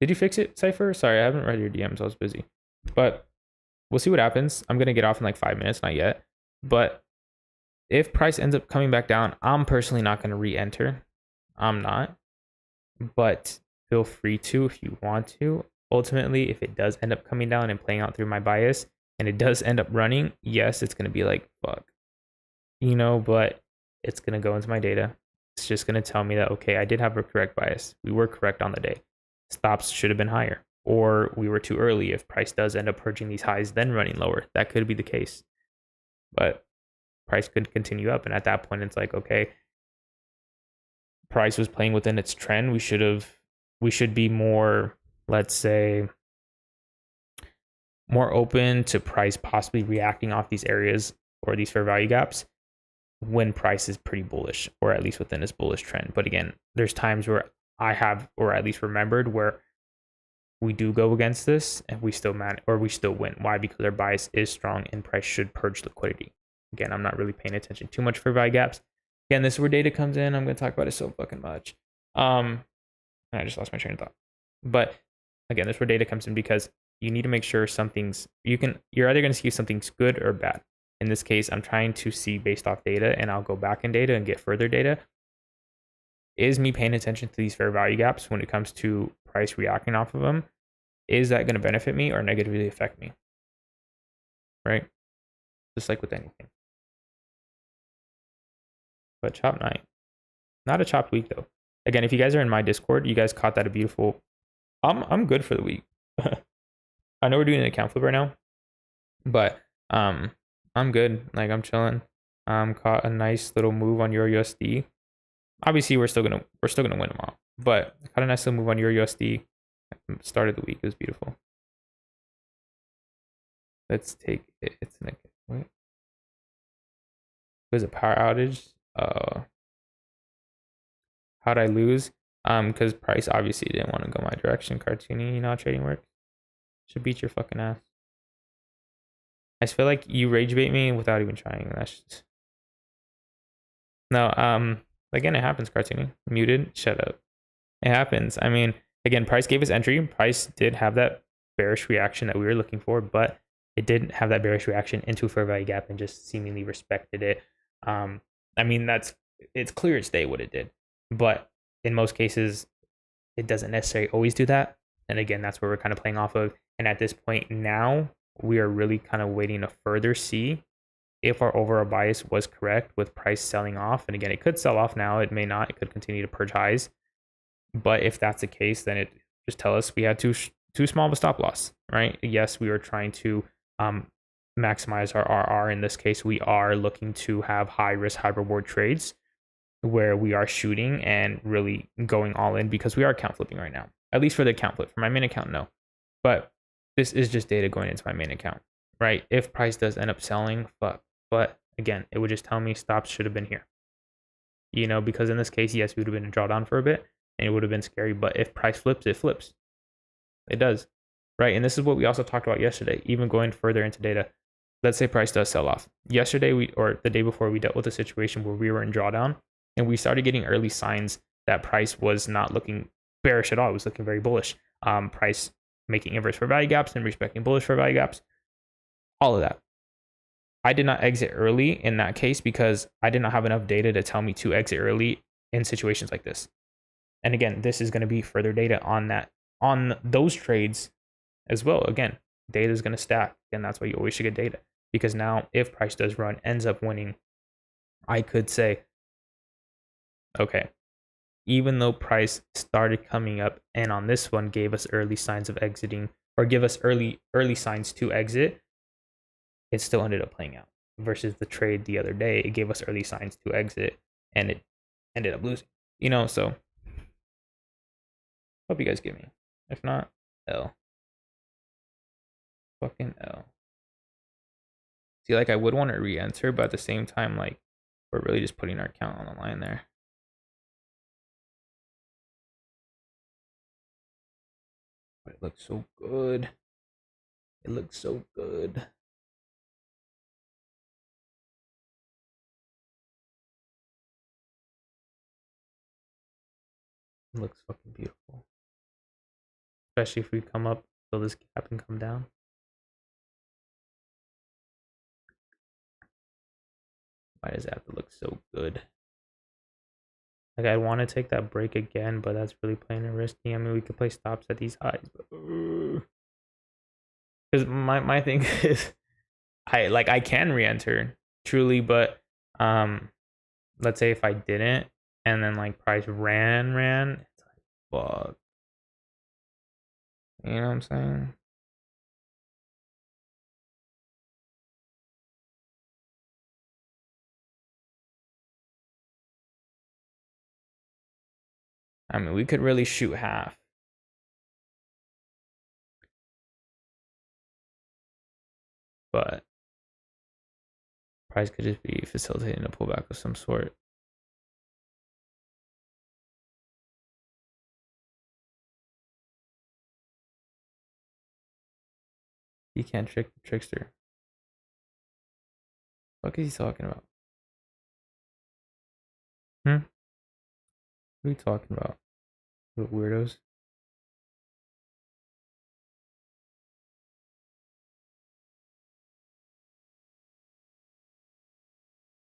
Did you fix it, Cypher? Sorry, I haven't read your DMs. I was busy. But we'll see what happens. I'm going to get off in like 5 minutes, not yet. But if price ends up coming back down, I'm personally not going to re-enter. I'm not. But feel free to if you want to. Ultimately, if it does end up coming down and playing out through my bias, and it does end up running, yes, it's going to be like, fuck. You know, but it's going to go into my data. It's just going to tell me that, okay, I did have a correct bias. We were correct on the day. Stops should have been higher. Or we were too early. If price does end up purging these highs, then running lower. That could be the case. But price could continue up. And at that point, it's like, okay, price was playing within its trend. We should be more, let's say, more open to price possibly reacting off these areas or these fair value gaps when price is pretty bullish, or at least within its bullish trend. But again, there's times where I have, or at least remembered, where we do go against this and we still we still win. Why? Because our bias is strong and price should purge liquidity. Again, I'm not really paying attention too much for value gaps. Again, this is where data comes in. I'm going to talk about it so fucking much. I just lost my train of thought. But again, this is where data comes in because you need to make sure something's, you're either going to see if something's good or bad. In this case, I'm trying to see based off data, and I'll go back in data and get further data. Is me paying attention to these fair value gaps when it comes to price reacting off of them? Is that going to benefit me or negatively affect me? Right? Just like with anything. But chop night. Not a chopped week though. Again, if you guys are in my Discord, you guys caught that a beautiful. I'm good for the week. I know we're doing an account flip right now, but I'm good. Like I'm chilling. Caught a nice little move on Euro USD. Obviously, we're still gonna win them all, but caught a nice little move on Euro USD. Started the week. It was beautiful. Let's take it. It's an wait. It was a power outage. How'd I lose? Because price obviously didn't want to go my direction. Cartoony, you know how trading works. Should beat your fucking ass. I just feel like you rage bait me without even trying. That's just... No, Again, it happens, cartoony. Muted, shut up. It happens. I mean, again, price gave us entry. Price did have that bearish reaction that we were looking for, but it didn't have that bearish reaction into a fair value gap and just seemingly respected it. I mean, it's clear as day what it did, but in most cases, it doesn't necessarily always do that. And again, that's where we're kind of playing off of. And at this point now, we are really kind of waiting to further see if our overall bias was correct with price selling off. And again, it could sell off now. It may not. It could continue to purge highs. But if that's the case, then it just tell us we had too small of a stop loss, right? Yes, we were trying to maximize our RR. In this case, we are looking to have high risk, high reward trades where we are shooting and really going all in because we are account flipping right now. At least for the account flip. For my main account, no. But this is just data going into my main account, right? If price does end up selling, fuck. But again, it would just tell me stops should have been here. You know, because in this case, yes, we would have been a drawdown for a bit and it would have been scary. But if price flips, it flips. It does, right? And this is what we also talked about yesterday, even going further into data. Let's say price does sell off. Yesterday, or the day before, we dealt with a situation where we were in drawdown and we started getting early signs that price was not looking bearish at all. It was looking very bullish. Price making inverse fair value gaps and respecting bullish fair value gaps. All of that. I did not exit early in that case because I did not have enough data to tell me to exit early in situations like this. And again, this is going to be further data on that, on those trades as well. Again, data is going to stack, and that's why you always should get data. Because now, if price does run, ends up winning, I could say, okay, even though price started coming up and on this one gave us early signs of exiting or give us early signs to exit, it still ended up playing out. Versus the trade the other day, it gave us early signs to exit and it ended up losing. You know, so hope you guys get me. If not, L. Fucking L. See, like I would want to re-enter, but at the same time, like we're really just putting our account on the line there. But it looks so good. It looks so good. It looks fucking beautiful. Especially if we come up, fill this gap and come down. Why does it have to look so good? Like I want to take that break again, but that's really playing it risky. I mean, we could play stops at these highs, but because my thing is, I can re-enter truly, but let's say if I didn't, and then like price ran, it's like fuck. You know what I'm saying? I mean, we could really shoot half. But price could just be facilitating a pullback of some sort. You can't trick the trickster. What is he talking about? What are you talking about? The weirdos.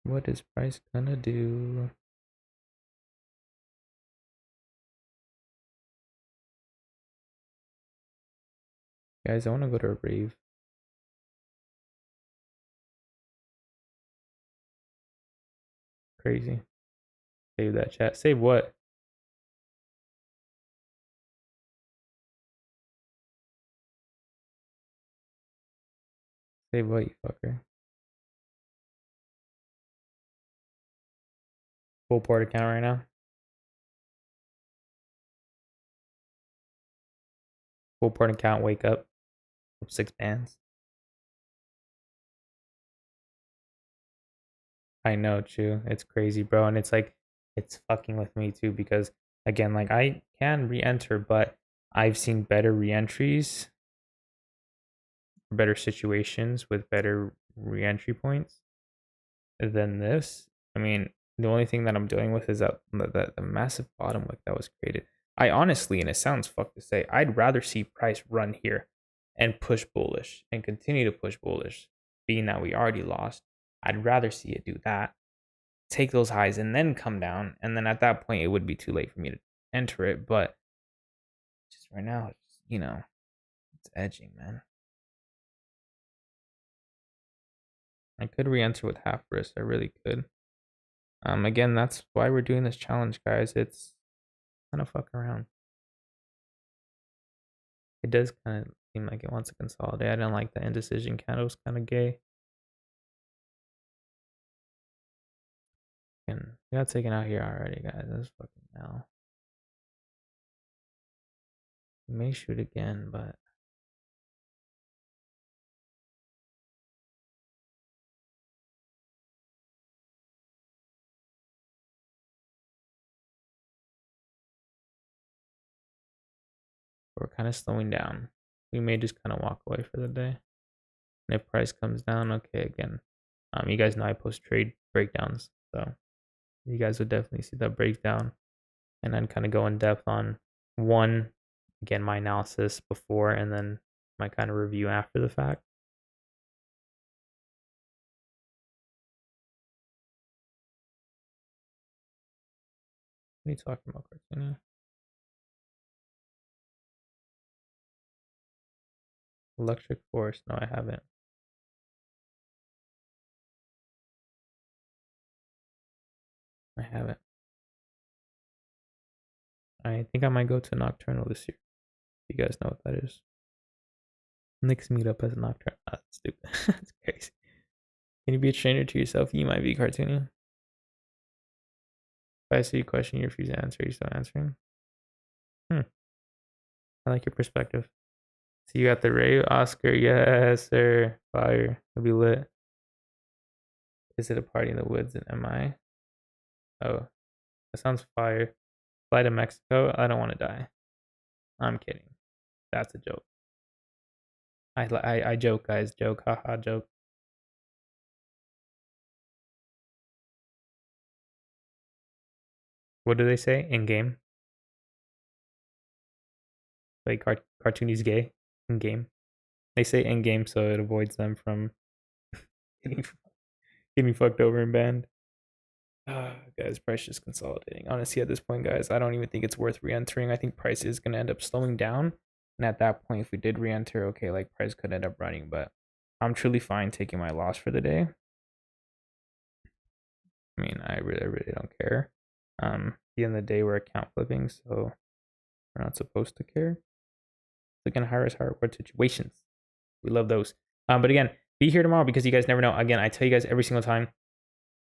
What is price gonna do? Guys, I want to go to a rave. Crazy. Save that chat. Save what? Save what, you fucker? Full port account right now. Full port account, wake up. 6 bands. I know, true. It's crazy, bro. And it's like, it's fucking with me too because, again, like I can re enter, but I've seen better re entries, better situations with better re entry points than this. I mean, The only thing that I'm dealing with is that the massive bottom wick that was created. I honestly, and it sounds fucked to say, I'd rather see price run here and push bullish and continue to push bullish, being that we already lost. I'd rather see it do that, take those highs and then come down. And then at that point, it would be too late for me to enter it. But just right now, it's edging, man. I could re-enter with half risk. I really could. Again, that's why we're doing this challenge, guys. It's kind of fuck around. It does kind of seem like it wants to consolidate. I don't like the indecision candles, kind of gay. And we got taken out here already, guys. That's fucking hell. We may shoot again, but we're kind of slowing down. We may just kind of walk away for the day. And if price comes down, okay, again. You guys know I post trade breakdowns, so you guys would definitely see that breakdown, and then kind of go in depth on one, again, my analysis before, and then my kind of review after the fact. What are you talking about, Cartoony? Electric Force? No, I haven't. I haven't. I think I might go to Nocturnal this year. You guys know what that is. Nick's meetup as a Nocturnal. Oh, that's stupid. That's crazy. Can you be a trainer to yourself? You might be, Cartoony. If I see a question you refuse to answer, you still answering? I like your perspective. See you at the rave, Oscar. Yes, sir. Fire. It'll be lit. Is it a party in the woods in MI? Oh, that sounds fire. Fly to Mexico? I don't want to die. I'm kidding. That's a joke. I joke, guys. Joke. Haha, joke. What do they say in game? Like cartoony's gay in game. They say in game so it avoids them from getting fucked over and banned. Guys, price is consolidating. Honestly, at this point, guys, I don't even think it's worth re-entering. I think price is gonna end up slowing down. And at that point, if we did re-enter, okay, like price could end up running, but I'm truly fine taking my loss for the day. I mean, I really don't care. At the end of the day, we're account flipping, so we're not supposed to care. Again, higher risk, higher reward situations. We love those. But again, be here tomorrow because you guys never know. Again, I tell you guys every single time,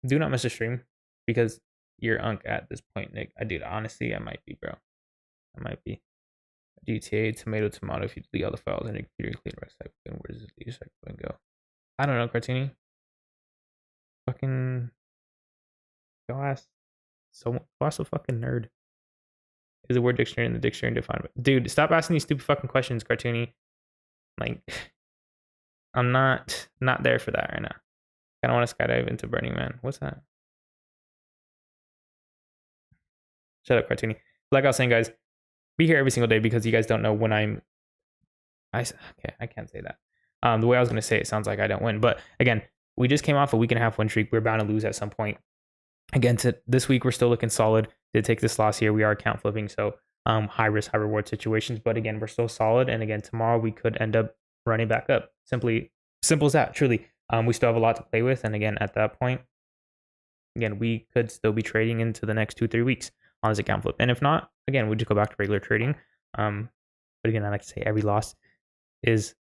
do not miss a stream because you're unk at this point, Nick. Dude, honestly, I might be, bro. I might be. GTA, tomato, if you delete all the files and your computer clean recycle, then where does the recycle go? I don't know, Cartoony. Fucking go ask a fucking nerd. Is the word dictionary in the dictionary defined? Dude, stop asking these stupid fucking questions, Cartoony. Like, I'm not there for that right now. I don't want to skydive into Burning Man. What's that? Shut up, Cartoony. Like I was saying, guys, be here every single day because you guys don't know when I can't say that. The way I was going to say it sounds like I don't win. But again, we just came off a week and a half win streak. We're bound to lose at some point. Again, this week we're still looking solid. Did take this loss here. We are account flipping, so high risk, high reward situations. But again, we're still solid. And again, tomorrow we could end up running back up. Simple as that. Truly, we still have a lot to play with. And again, at that point, again, we could still be trading into the next 2-3 weeks on this account flip. And if not, again, we just go back to regular trading. But again, I like to say every loss is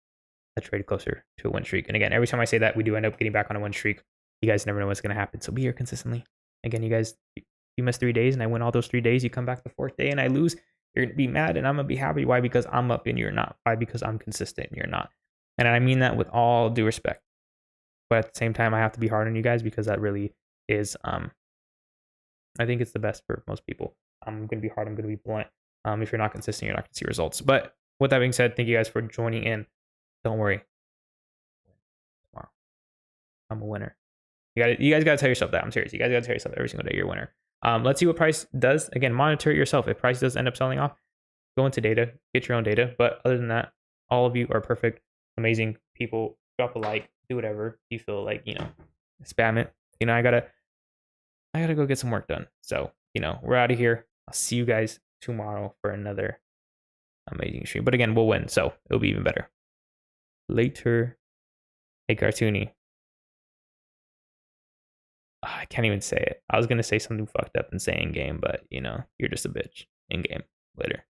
a trade closer to a win streak. And again, every time I say that, we do end up getting back on a win streak. You guys never know what's going to happen. So be here consistently. Again, you guys, you miss 3 days and I win all those 3 days. You come back the 4th day and I lose. You're going to be mad and I'm going to be happy. Why? Because I'm up and you're not. Why? Because I'm consistent and you're not. And I mean that with all due respect. But at the same time, I have to be hard on you guys because that really is, I think it's the best for most people. I'm going to be hard. I'm going to be blunt. If you're not consistent, you're not going to see results. But with that being said, thank you guys for joining in. Don't worry. Tomorrow, I'm a winner. You guys gotta tell yourself that. I'm serious. You guys gotta tell yourself every single day you're a winner. Let's see what price does. Again, monitor it yourself. If price does end up selling off, go into data, get your own data. But other than that, all of you are perfect, amazing people. Drop a like, do whatever you feel like, spam it. I gotta go get some work done. So, we're out of here. I'll see you guys tomorrow for another amazing stream. But again, we'll win, so it'll be even better. Later. Hey, Cartoony. I can't even say it. I was gonna say something fucked up and say in game, but you're just a bitch in game. Later.